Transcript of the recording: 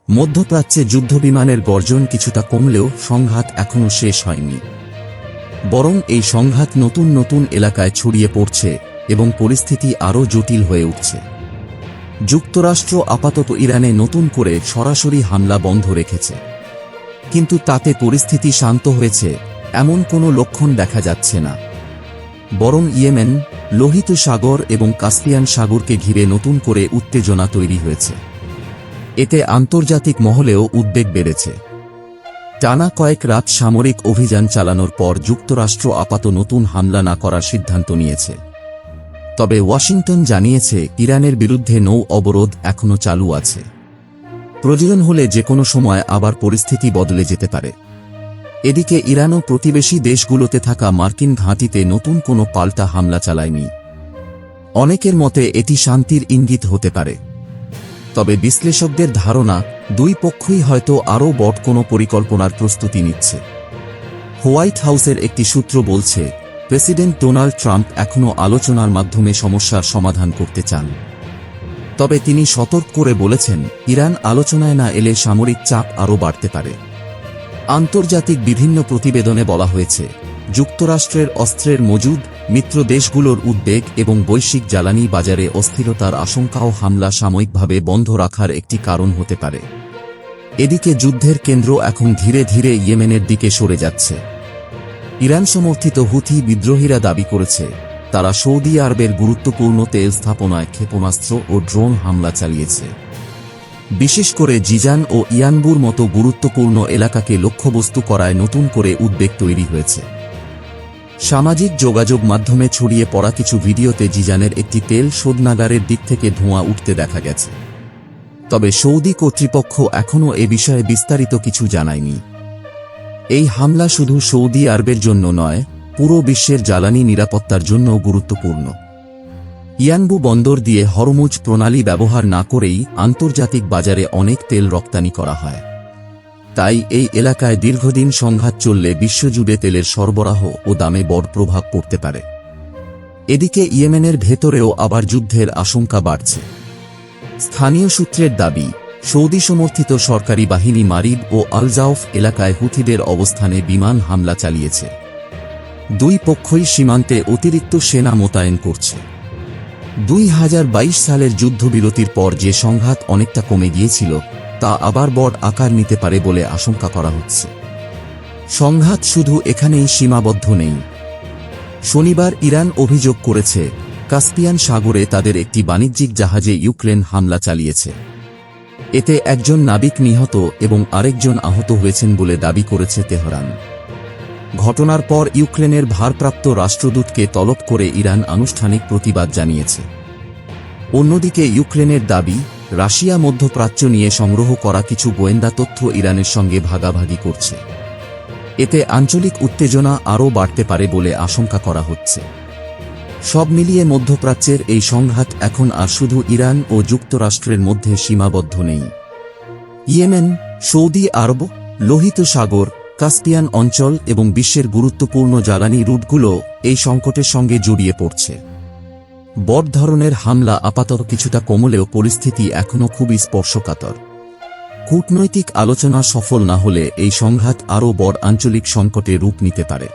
মধ্যপ্রাচ্যে যুদ্ধবিমানের গর্জন কিছুটা কমলেও সংঘাত এখনও শেষ হয়নি। বরং এই সংঘাত নতুন নতুন এলাকায় ছড়িয়ে পড়ছে এবং পরিস্থিতি আরও জটিল হয়ে উঠছে। যুক্তরাষ্ট্র আপাতত ইরানে নতুন করে সরাসরি হামলা বন্ধ রেখেছে, কিন্তু তাতে পরিস্থিতি শান্ত হয়েছে এমন কোনো লক্ষণ দেখা যাচ্ছে না। বরং ইয়েমেন, লোহিত সাগর এবং কাস্পিয়ান সাগরকে ঘিরে নতুন করে উত্তেজনা তৈরি হয়েছে। এতে আন্তর্জাতিক মহলেও উদ্বেগ বেড়েছে। টানা কয়েক রাত সামরিক অভিযান চালানোর পর যুক্তরাষ্ট্র আপাতত নতুন হামলা না করার সিদ্ধান্ত নিয়েছে। তবে ওয়াশিংটন জানিয়েছে ইরানের বিরুদ্ধে নৌ অবরোধ এখনও চালু আছে। প্রয়োজন হলে যে কোনো সময় আবার পরিস্থিতি বদলে যেতে পারে। এদিকে ইরানও প্রতিবেশী দেশগুলোতে থাকা মার্কিন ঘাঁটিতে নতুন কোনো পাল্টা হামলা চালায়নি। অনেকের মতে এটি শান্তির ইঙ্গিত হতে পারে। তবে বিশ্লেষকদের ধারণা, দুই পক্ষই হয়তো আরও বড় কোনো পরিকল্পনার প্রস্তুতি নিচ্ছে। হোয়াইট হাউসের একটি সূত্র বলছে, প্রেসিডেন্ট ডোনাল্ড ট্রাম্প এখনও আলোচনার মাধ্যমে সমস্যার সমাধান করতে চান। তবে তিনি সতর্ক করে বলেছেন, ইরান আলোচনায় না এলে সামরিক চাপ আরও বাড়তে পারে। আন্তর্জাতিক বিভিন্ন প্রতিবেদনে বলা হয়েছে, যুক্তরাষ্ট্রের অস্ত্রের মজুদ, মিত্র দেশগুলোর উদ্বেগ এবং বৈশ্বিক জ্বালানি বাজারে অস্থিরতার আশঙ্কাও হামলা সাময়িকভাবে বন্ধ রাখার একটি কারণ হতে পারে। এদিকে যুদ্ধের কেন্দ্র এখন ধীরে ধীরে ইয়েমেনের দিকে সরে যাচ্ছে। ইরান সমর্থিত হুথি বিদ্রোহীরা দাবি করেছে, তারা সৌদি আরবের গুরুত্বপূর্ণ তেল স্থাপনায় ক্ষেপণাস্ত্র ও ড্রোন হামলা চালিয়েছে। বিশেষ করে জিজান ও ইয়ানবুর মতো গুরুত্বপূর্ণ এলাকাকে লক্ষ্যবস্তু করায় নতুন করে উদ্বেগ তৈরি হয়েছে। সামাজিক যোগাযোগ মাধ্যমে ছড়িয়ে পড়া কিছু ভিডিওতে জিজানের একটি তেল শোধনাগারের দিক থেকে ধোঁয়া উঠতে দেখা গেছে। তবে সৌদি কর্তৃপক্ষ এখনও এ বিষয়ে বিস্তারিত কিছু জানায়নি। এই হামলা শুধু সৌদি আরবের জন্য নয়, পুরো বিশ্বের জ্বালানি নিরাপত্তার জন্য গুরুত্বপূর্ণ। ইয়ানবু বন্দর দিয়ে হরমুজ প্রণালী ব্যবহার না করেই আন্তর্জাতিক বাজারে অনেক তেল রপ্তানি করা হয়। তাই এই এলাকায় দীর্ঘদিন সংঘাত চললে বিশ্বজুড়ে তেলের সরবরাহ ও দামে বড় প্রভাব পড়তে পারে। এদিকে ইয়েমেনের ভেতরেও আবার যুদ্ধের আশঙ্কা বাড়ছে। স্থানীয় সূত্রের দাবি, সৌদি সমর্থিত সরকারি বাহিনী মারিব ও আল জাউফ এলাকায় হুথিদের অবস্থানে বিমান হামলা চালিয়েছে। দুই পক্ষই সীমান্তে অতিরিক্ত সেনা মোতায়েন করছে। 2022 সালের যুদ্ধবিরতির পর যে সংঘাত অনেকটা কমে গিয়েছিল, তা আবার বড় আকার নিতে পারে বলে আশঙ্কা করা হচ্ছে। সংঘাত শুধু এখানেই সীমাবদ্ধ নেই। শনিবার ইরান অভিযোগ করেছে, কাস্পিয়ান সাগরে তাদের একটি বাণিজ্যিক জাহাজে ইউক্রেন হামলা চালিয়েছে। এতে একজন নাবিক নিহত এবং আরেকজন আহত হয়েছেন বলে দাবি করেছে তেহরান। ঘটনার পর ইউক্রেনের ভারপ্রাপ্ত রাষ্ট্রদূতকে তলব করে ইরান আনুষ্ঠানিক প্রতিবাদ জানিয়েছে। অন্যদিকে ইউক্রেনের দাবি, রাশিয়া মধ্যপ্রাচ্য নিয়ে সংগ্রহ করা কিছু গোয়েন্দা তথ্য ইরানের সঙ্গে ভাগাভাগি করছে। এতে আঞ্চলিক উত্তেজনা আরও বাড়তে পারে বলে আশঙ্কা করা হচ্ছে। সব মিলিয়ে মধ্যপ্রাচ্যের এই সংঘাত এখন আর শুধু ইরান ও যুক্তরাষ্ট্রের মধ্যে সীমাবদ্ধ নেই। ইয়েমেন, সৌদি আরব, লোহিত সাগর, কাস্পিয়ান অঞ্চল এবং বিশ্বের গুরুত্বপূর্ণ জ্বালানি রুটগুলো এই সংকটের সঙ্গে জড়িয়ে পড়ছে। বড় ধরনের হামলা আপাতত কিছুটা কমলেও পরিস্থিতি এখনও খুবই স্পর্শকাতর। কূটনৈতিক আলোচনা সফল না হলে এই সংঘাত আরও বড় আঞ্চলিক সংকটে রূপ নিতে পারে।